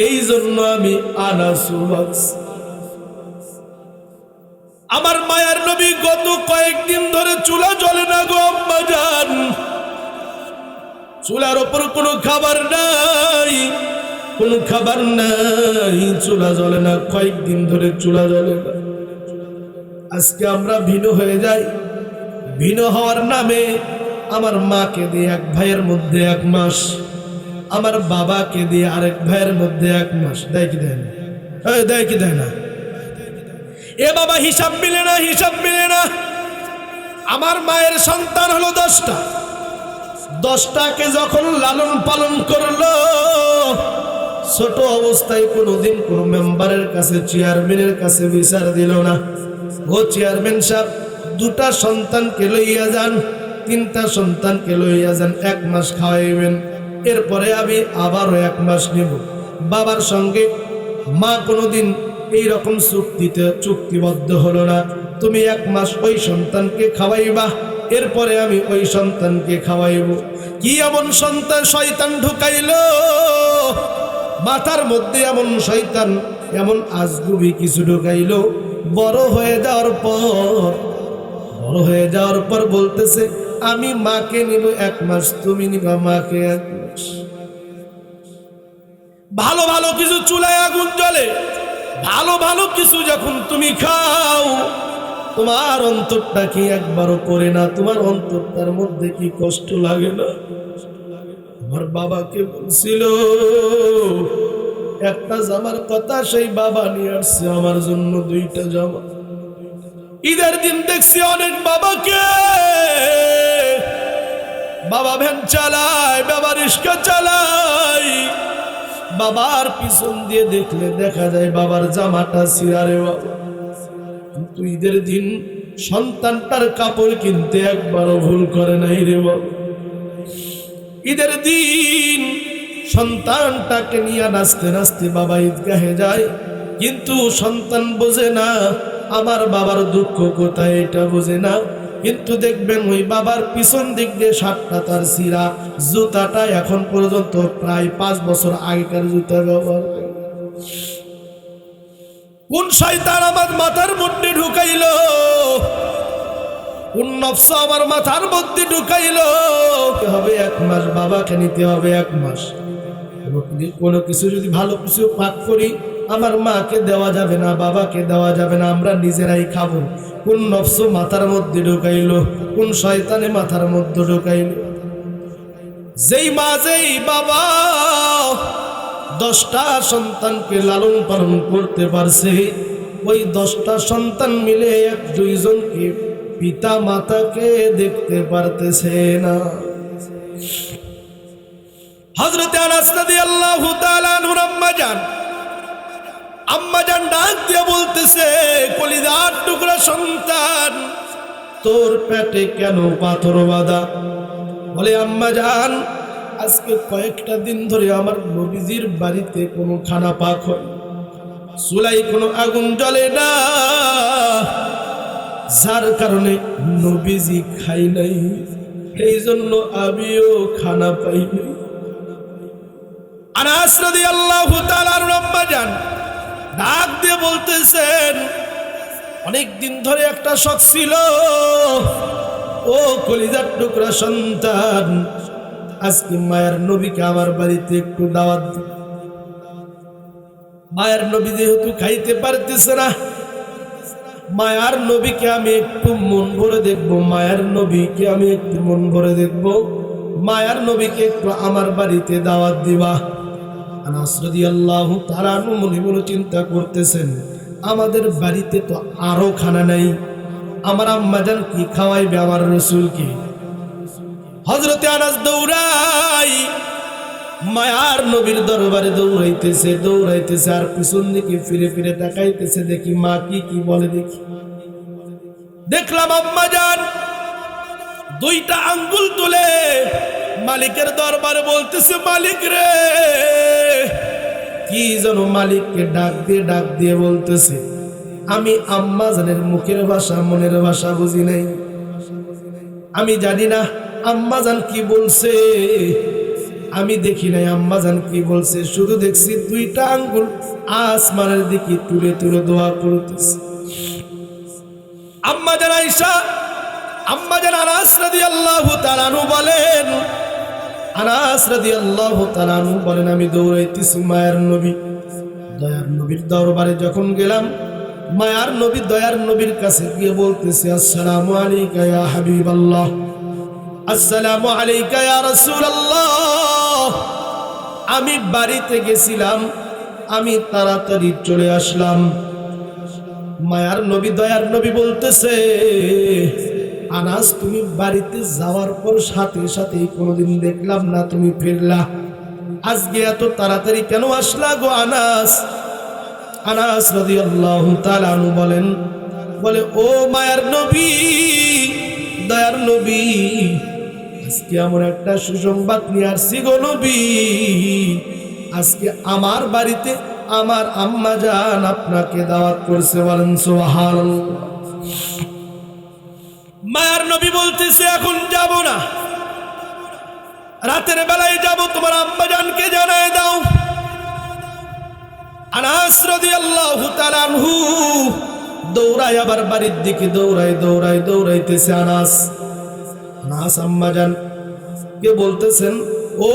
এই জন্য আমি আনাসও বাঁধছি। আমার মায়ার নবী গত কয়েকদিন ধরে চুলা জ্বলে না গো আম্মা জান, চুলার ওপর কোনো খাবার নাই, কোনো খাবার নাই, চুলা জ্বলে না, কয়েকদিন ধরে চুলা জ্বলে না। আজকে আমরা ভিন্ন হয়ে যাই, ভিন্ন হওয়ার নামে আমার মাকে দিয়ে এক ভাইয়ের মধ্যে 1 মাস, আমার বাবাকে দিয়ে আরেক ভাইয়ের মধ্যে 1 মাস। দেয় কি দেয় না? দেয় কি দেয় না? এ বাবা, হিসাব মিলে না, হিসাব মিলে না। আমার মায়ের সন্তান হলো 10টা, 10টাকে যখন লালন পালন করলো, ছোট অবস্থায় কোনোদিন কোনো মেম্বারের কাছে, চেয়ারম্যানের কাছে বিচার দিল না। ও চেয়ারম্যান সাহেব, 2টা সন্তানকে লইয়া যান, 3টা সন্তানকে লইয়া যান, 1 মাস খাওয়াইবেন, এরপরে আমি আবারও 1 মাস নেব। বাবার সঙ্গে মা কোনোদিন এইরকম চুক্তিবদ্ধ হলো না, তুমি 1 মাস ওই সন্তানকে খাওয়াইবা, এরপরে আমি ওই সন্তানকে খাওয়াইব। কি এমন সন্তান শয়তান ঢুকাইলো মাথার মধ্যে, এমন শয়তান এমন আজগুবি কিছু ঢুকাইলো। বড় হয়ে যাওয়ার পর বলতেছে, আমি মাকে নিব 1 মাস, তুমি নিবা মাকে 1 মাস। ভালো ভালো কিছু চুলায় আগুন জ্বলে, ভালো ভালো কিছু যখন তুমি খাও, তোমার অন্তরটা কি একবারও পড়ে না? তোমার অন্তরটার মধ্যে কি কষ্ট লাগে না? আমার বাবাকে বলছিল একটা জামার কথা, সেই বাবা নিয়ে আসছে আমার জন্য 2টা জামা। ঈদের দিন দেখছি অনেক বাবাকে, বাবা ভ্যান চালায়, বাবা রিক্সা চালায়, বাবার পিছন দিয়ে দেখলে দেখা যায় বাবার জামাটা ছিঁড়ারে বাবা। কিন্তু ঈদের দিন সন্তানটার কাপড় কিনতে একবারও ভুল করে নাই রে বাবা। ঈদের দিন সন্তানটাকে নিয়ে নাচতে নাচতে বাবা ঈদগাহে যায়, কিন্তু সন্তান বোঝে না আমার বাবার দুঃখ কোথায়, এটা বোঝে না। কিন্তু দেখবেন ওই বাবার পিছন দিক দিয়ে শার্টটা তার ছিঁড়া, জুতাটা এখন পর্যন্ত প্রায় 5 বছর আগেকার জুতা ব্যবহার করে। কোন শয়তান আমার মাথার মধ্যে ঢুকাইলো? কোন নফস আমার মাথার মধ্যে ঢুকাইলো? হবে 1 মাস, বাবাকে নিতে হবে 1 মাস। কোনো কিছু যদি ভালো কিছু পাক করি, আমার মাকে দেওয়া যাবে না, বাবাকে দেওয়া যাবে না, আমরা নিজেরাই খাবো। কোন নফস মাথার মধ্যে ঢুকাইলো? কোন শয়তানে মাথার মধ্যে ঢুকাইলো? যেই মা যেই বাবা 10টা সন্তানকে লালন পালন করতে পারছে, ওই 10টা সন্তান মিলে 1-2 জনকে পিতা মাতাকে দেখতে পারতেছে না। হযরত আনাস রাদিয়াল্লাহু তাআলা আনহুর আম্মাজান ডাক দিয়ে বলতেছে, কলিজার টুকরা সন্তান, তোর পেটে কেন পাথর বাঁধা? বলে, আম্মাজান, আজকে কয়েকটা দিন ধরে আমার নবীজির বাড়িতে কোনো খানা পাক হয়, চুলায় কোনো আগুন জ্বলে না, যার কারণে নবীজি খাই নাই, এই জন্য আমিও খানা পাই নাই। আনাস রাদিয়াল্লাহু তাআলা আম্মাজান ডাক দিয়ে বলতেছেন, অনেক দিন ধরে একটা শখ ছিল, ও কলিজার টুকরা সন্তান, আজকে মায়ের নবীকে আমার বাড়িতে একটু দাওয়াত দিই। মায়ের নবী যেহেতু খাইতে পারতেছে না, মায়ার নবীকে আমি একটু মন ভরে দেখবো, মায়ার নবীকে আমি একটু মন ভরে দেখবো, মায়ার নবীকে একটু আমার বাড়িতে দাওয়াত দিবা। আনাস রাদিয়াল্লাহু তাআলা মনে মনে চিন্তা করতেছেন, আমাদের বাড়িতে তো আরো খানা নাই, আমার আম্মাজান কি খাওয়াইবে আমার রাসূলকে? হযরতে আনাস দৌড়াই মায়ার নবীর দরবারে দৌড়াইতেছে, আর পিছন দিকে ফিরে ফিরে তাকাইতেছে, দেখি মা কি বলে। দেখলাম আম্মাজান 2টা আঙ্গুল তুলে মালিকের দরবারে বলতেছে, মালিক রে, কি যেন মালিককে ডাক দিয়ে বলতেছে। আমি আম্মাজানের মুখের ভাষা মনের ভাষা বুঝি নাই, আমি জানি না আম্মাজান কি বলছে, আমি দেখি নাই আম্মাজান কি বলছে, শুধু দেখছি 2টা আঙ্গুল আসমানের দিকে তুলে তুলে দোয়া করতেছে। আম্মাজান আয়েশা, আম্মাজান আনাস রাদিয়াল্লাহু তাআলা আনহু বলেন, আনাস রাদিয়াল্লাহু তাআলা আনহু বলেন, আমি দৌড়াইতেছি মায়ার নবী, দয়ার নবীর দরবারে যখন গেলাম, মায়ার নবী দয়ার নবীর কাছে গিয়ে বলতেছে, আসসালামু আলাইকা ইয়া হাবিবাল্লাহ, আসসালামু আলাইকা ইয়া রাসূলুল্লাহ। আমি বাড়িতে গেছিলাম, আমি তাড়াতাড়ি চলে আসলাম। মায়ার নবী দয়ার নবী বলতেছে, আনাস, তুমি বাড়িতে যাওয়ার পর সাথে সাথে কোনোদিন দেখলাম না তুমি ফিরলা, আজকে এত তাড়াতাড়ি কেন আসলা গো আনাস? আনাস রাদিয়াল্লাহু তাআলা আনহু বলে, ও মায়ার নবী, দয়ার নবী, আজকে আমার একটা সুসংবাদ নিয়ে আসছি গো নবী। আজকে আমার বাড়িতে আমার আম্মাজান আপনাকে দাওয়াত করছে। বলেন সুবহানাল্লাহ। মায়ার নবী বলতেছে এখন যাব না, রাতের বেলায় যাব, তোমার আম্মাজানকে জানায় দাও। আনাস রাদিয়াল্লাহু তাআলা আনহু দৌড়ায় আবার বাড়ির দিকে দৌড়াইতেছে। আনাস আম্মাজান কে বলতেছেন, ও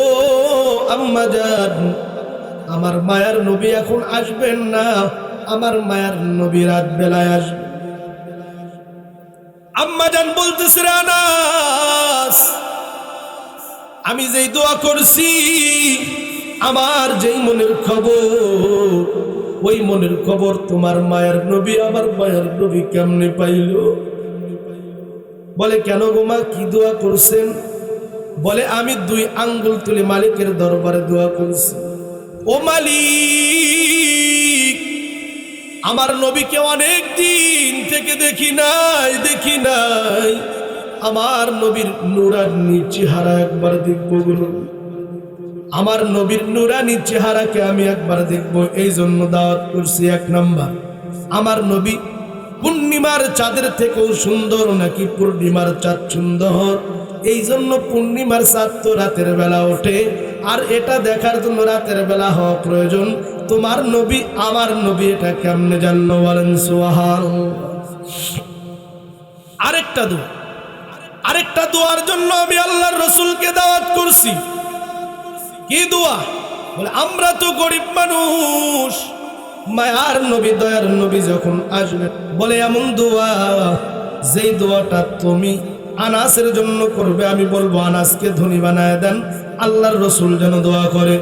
আম্মাজান, আমার মায়ার নবী এখন আসবেন না, আমার মায়ার নবী রাত বেলায় আসবে। আম্মাজান বলতেছে, আনাস, আমি যেই দোয়া করছি, আমার যেই মনের খবর, ওই মনের খবর তোমার মায়ের নবী আমার মায়ের নবী কেমনে পাইল? বলে, কেন গো মা, কি দোয়া করছেন? বলে, আমি 2 আঙ্গুল তুলে মালিকের দরবারে দোয়া করছি, ও মালিক, আমার নবীকে অনেক দিন থেকে দেখি নাই, আমার নবীর নুরানি চেহারা একবার দেখবো, আমার নবীর নুরানি চেহারাকে আমি একবার দেখবো, এই জন্য দাওয়াত করছি। 1 নাম্বার, আমার নবী পূর্ণিমার চাঁদের থেকেও সুন্দর নাকি পূর্ণিমার চাঁদ সুন্দর? এই জন্য পূর্ণিমার চাঁদ তো রাতের বেলা ওঠে, আর এটা দেখার জন্য রাতের বেলা হওয়া প্রয়োজন। তোমার নবী আমার নবী এটা কেমনে জানলো? বলেন সুবহানাল্লাহ। আরেকটা দোয়ার জন্য আমি আল্লাহর রাসূলকে দাওয়াত করছি। কি দোয়া? বলে, আমরা তো গরিব মানুষ, মায়ার নবী দয়ার নবী যখন আসবে, বলে এমন দোয়া, যেই দোয়াটা তুমি আনাসের জন্য করবে, আমি বলবো আনাসকে ধনী বানায় দেন। আল্লাহর রাসূল যেন দোয়া করে,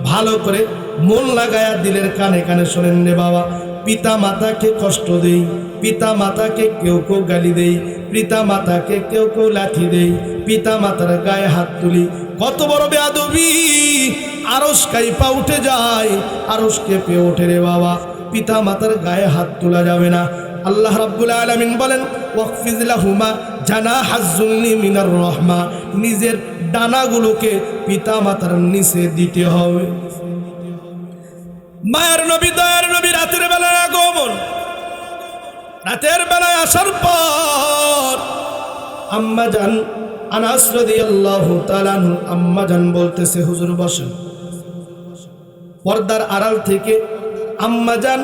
ভালো করে মন লাগায়া দিলের কানে কানে শোনেন রে বাবা। পিতা মাতাকে কষ্ট দেই, পিতা মাতাকে কেউ গালি দেই, পিতা মাতাকে কেউ লাঠি দেই, পিতা মাতার গায়ে হাত তুলি, কত বড় বেয়াদবি! আরশ কাইপা উঠে যায়, আরশ কেঁপে ওঠে রে বাবা। পিতা মাতার গায়ে হাত তোলা যাবে না। আল্লাহ রাব্বুল আলামিন বলেন, ওয়াকফিজ লাহুমা জানাহাজ যুল্লি মিনার রাহমা, নিজের ডানাগুলোকে পিতা মাতার নিচে দিতে হবে। মায়ের নবী দয়ার নবী রাতের বেলায় আগমন, রাতের বেলায় আসার পর আম্মাজান আনাস রাদিয়াল্লাহু তাআলা আনহু, আম্মাজান বলতেছে, হুজুর বসেন। পর্দার আড়াল থেকে আম্মাজান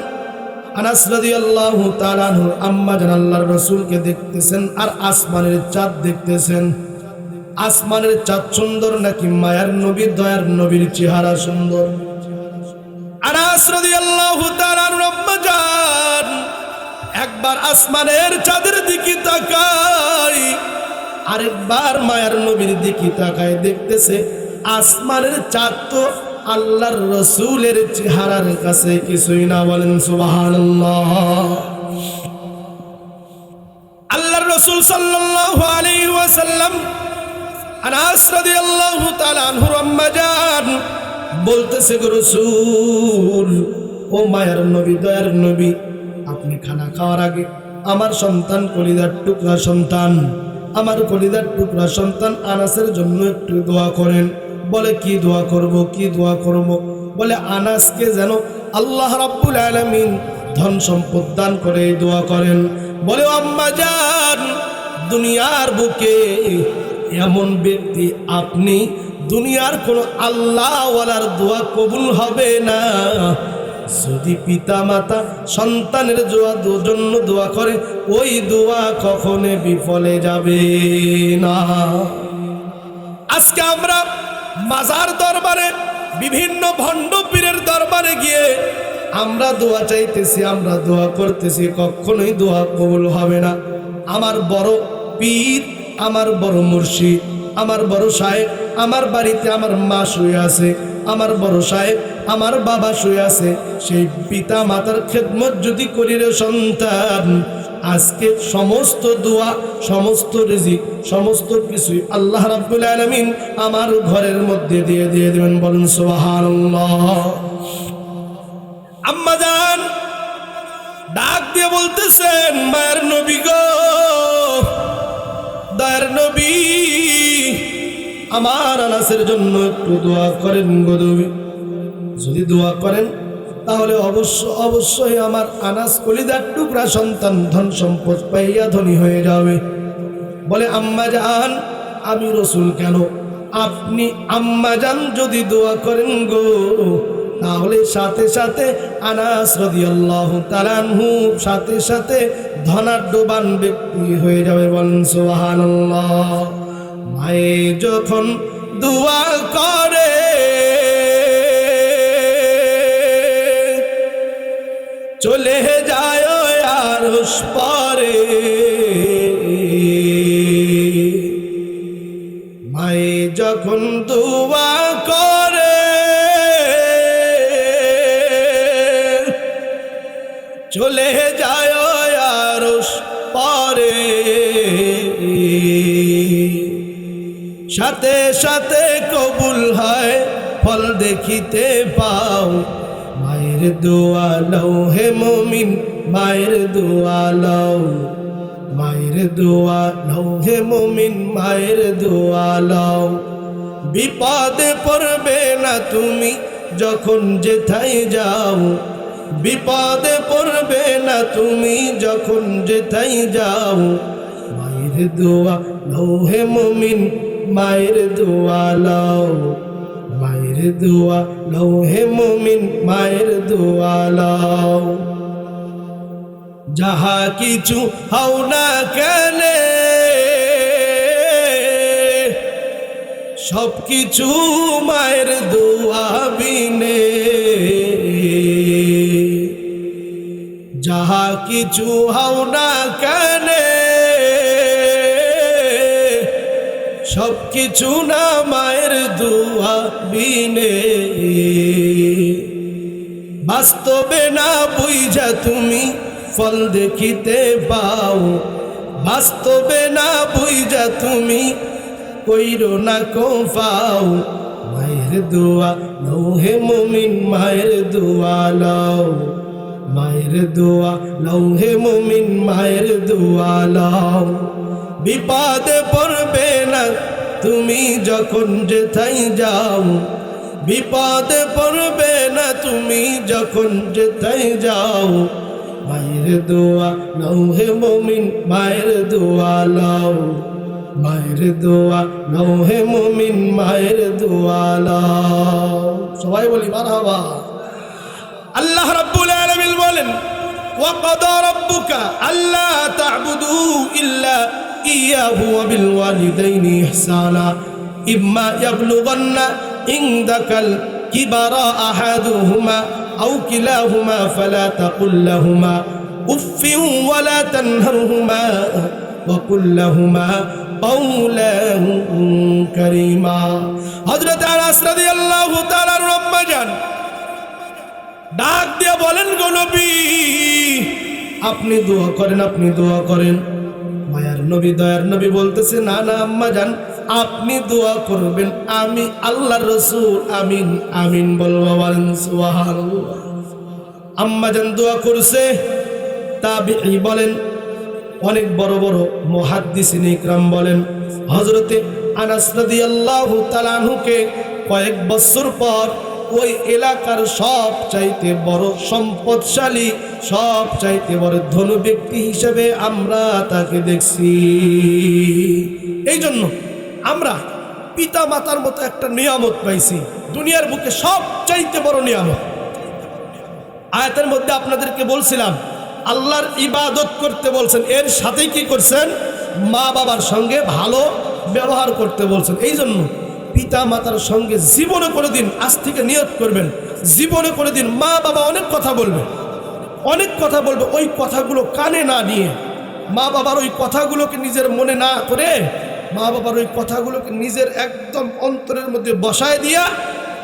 আনাস রাদিয়াল্লাহু তাআলা আনহু আম্মাজান আল্লাহর রাসূলকে দেখতেছেন, আর আসমানের চাঁদ দেখতেছেন। আসমানের চাঁদ সুন্দর নাকি মায়ার নবী দয়ার নবীর চেহারা সুন্দর? আনাস রাদিয়াল্লাহু তাআলা আনহু আম্মাজান একবার আসমানের চাঁদের দিকে তাকায়, আরেকবার মায়ার নবীর দিকে তাকায়, দেখতেছে আসমানের চাঁদ তো আল্লাহর রাসূলের চেহারার কাছে কিছুই না। বলেন সুবহানাল্লাহ। আল্লাহর রাসূল সাল্লাল্লাহু আলাইহি ওয়াসাল্লাম আনাস রাদিয়াল্লাহু তাআলা আনহু আম্মাজান বলতেছে, গো রাসূল, ও মায়ার নবী দয়ার নবী, আপনি খানা খাওয়ার আগে আমার সন্তান, কলিজার টুকরা সন্তান, আমার কলিজার টুকরা সন্তান আনাসের জন্য একটু দোয়া করেন। বলে, কি দোয়া করব, কি দোয়া করব? বলে, আনাসকে যেন আল্লাহ রাব্বুল আলামিন ধন সম্পদ দান করে দোয়া করেন। বলে, আম্মাজান, দুনিয়ার বুকে এমন ব্যক্তি আপনি, দুনিয়ার কোনো আল্লাহওয়ালার দোয়া কবুল হবে না যদি পিতা মাতা সন্তানের জন্য দোয়া করে, ওই দোয়া কখনো বিফলে যাবে না। আজকে আমরা মাজার দরবারে, বিভিন্ন ভণ্ড পীরের দরবারে গিয়ে আমরা দোয়া চাইতেছি, আমরা দোয়া করতেছি, কখনোই দোয়া কবুল হবে না। আমার বড় পীর, আমার বড় মুর্শিদ, আমার বড় সাহেব আমার বাড়িতে আমার মা শুয়ে আছে, আমার বড় সাহেব আমার বাবা শুয়ে আছে, সেই পিতা মাতার খেদমত যদি করি রে সন্তান, আজকে সমস্ত দোয়া, সমস্ত রিজিক, সমস্ত কিছুই আল্লাহ রাব্বুল আলামিন আমার ঘরের মধ্যে দিয়ে দেবেন। বলুন সুবহানাল্লাহ। আম্মাজান ডাক দিয়ে বলতেছেন, মায়ের নবী গো, দয়ার নবী, আমার আনাসের জন্য একটু দোয়া করেন গো নবী। যদি দোয়া করেন তাহলে অবশ্যই আমার আনাস কলিজার টুকরা সন্তান ধন সম্পদ পাইয়া ধনী হয়ে যাবে। বলে আম্মাজান আমি রসুল কেন? আপনি আম্মাজান যদি দোয়া করেন গো, তাহলে সাথে সাথে আনাস রাদিয়াল্লাহু তাআলা আনহু সাথে সাথে ধনাঢ্যবান ব্যক্তি হয়ে যাবে। বলেন সুবহানাল্লাহ। মায়ে যখন দোয়া করে চলে যায় আরশ পারে, মায়ে যখন দোয়া করে চলে যায় আরশ পারে, সাথে সাথে কবুল হয় ফল দেখিতে পাও। মায়ের দোয়া লও হে মুমিন, মায়ের দোয়া লও, মায়ের দোয়া লও হে মুমিন, মায়ের দোয়া লও। বিপদে পড়বে না তুমি যখন যেথায় যাও, বিপদে পড়বে না তুমি যখন যেথায় যাও। মায়ের দোয়া লও হে মুমিন, মায়ের দোয়া লও, মায়ের দোয়া লও হে মুমিন, মায়ের দোয়া লও। যাহা কিছু হও না কেন সব কিছু মায়ের দোয়া বিনে, যাহা কিছু হও না কেন সব কিছু না মায়ের দোয়া বিনে। বাস্তবে না বুঝা তুমি ফল দেখিতে পাও, বাস্তবে না বুঝা তুমি কইরো না কো পাও। মায়ের দোয়া লও হে মুমিন, মায়ের দোয়া লও, মায়ের দোয়া লও হে মুমিন, মায়ের দোয়া লও। বিপদে পড়বে না তুমি যখন যেথায় যাও, বিপদে পড়বে না তুমি যখন যেথায় যাও। মায়ের দোয়া লও হে মুমিন, মায়ের দোয়া লও, মায়ের দোয়া লও হে মুমিন, মায়ের দোয়া লও। সবাই বলি মারহাবা। আল্লাহ রাব্বুল আলামিন বলেন ওয়া ক্বাদা রাব্বুকা আল্লা তা'বুদু ইল্লা ইয়াহু ওয়া বিল ওয়ালিদাইনি ইহসানা ইম্মা ইয়াবলুগান্না ইনদাকাল কিবারা আহাদুহুমা আও কিলাহুমা ফালা তাকুল লাহুমা উফফিন ওয়া লা তানহারহুমা ওয়া কুল লাহুমা কাওলান কারীমা। হযরত আনাস রাদিয়াল্লাহু তাআলা আম্মা জান ডাক দিয়ে বলেন গো নবী আপনি দোয়া করেন, আপনি দোয়া করেন। মায়ার নবী দয়ার নবী বলতেছে না না আম্মা জান আপনি দোয়া করবেন, আমি আল্লাহর রাসূল আমিন আমিন বলবো। বলেন সুবহানাল্লাহ। আম্মা জান দোয়া করছে। তাবিঈ বলেন, অনেক বড় বড় মুহাদ্দিসিন ইকরাম বলেন হযরতে আনাস রাদিয়াল্লাহু তাআলা আনহুকে কয়েক বছর পর ওই এলাকার সব চাইতে বড় সম্পদশালী, সব চাইতে বড় ধনী ব্যক্তি হিসেবে আমরা তাকে দেখছি। এই জন্য আমরা পিতা মাতার মতো একটা নিয়ামত পাইছি, দুনিয়ার বুকে সব চাইতে বড় নিয়ামত। আয়াতের মধ্যে আপনাদেরকে বলছিলাম আল্লাহর ইবাদত করতে বলছেন, এর সাথে কি করছেন মা বাবার সঙ্গে ভালো ব্যবহার করতে বলছেন। এই জন্য পিতা মাতার সঙ্গে জীবনে করে দিন, আজ থেকে নিয়ত করবেন জীবনে করে দিন মা বাবা অনেক কথা বলবে, অনেক কথা বলবে, ওই কথাগুলো কানে না নিয়ে মা বাবার ওই কথাগুলোকে নিজের মনে না করে মা বাবার ওই কথাগুলোকে নিজের একদম অন্তরের মধ্যে বসায় দিয়া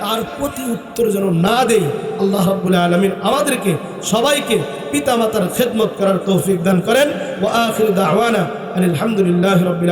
তার প্রতি উত্তর যেন না দেই। আল্লাহ রাব্বুল আলামিন আমাদেরকে সবাইকে পিতা মাতার খেদমত করার তৌফিক দান করেন। ওয়া আখিরু দাওয়ানা আলহামদুলিল্লাহি রাব্বিল আলামিন।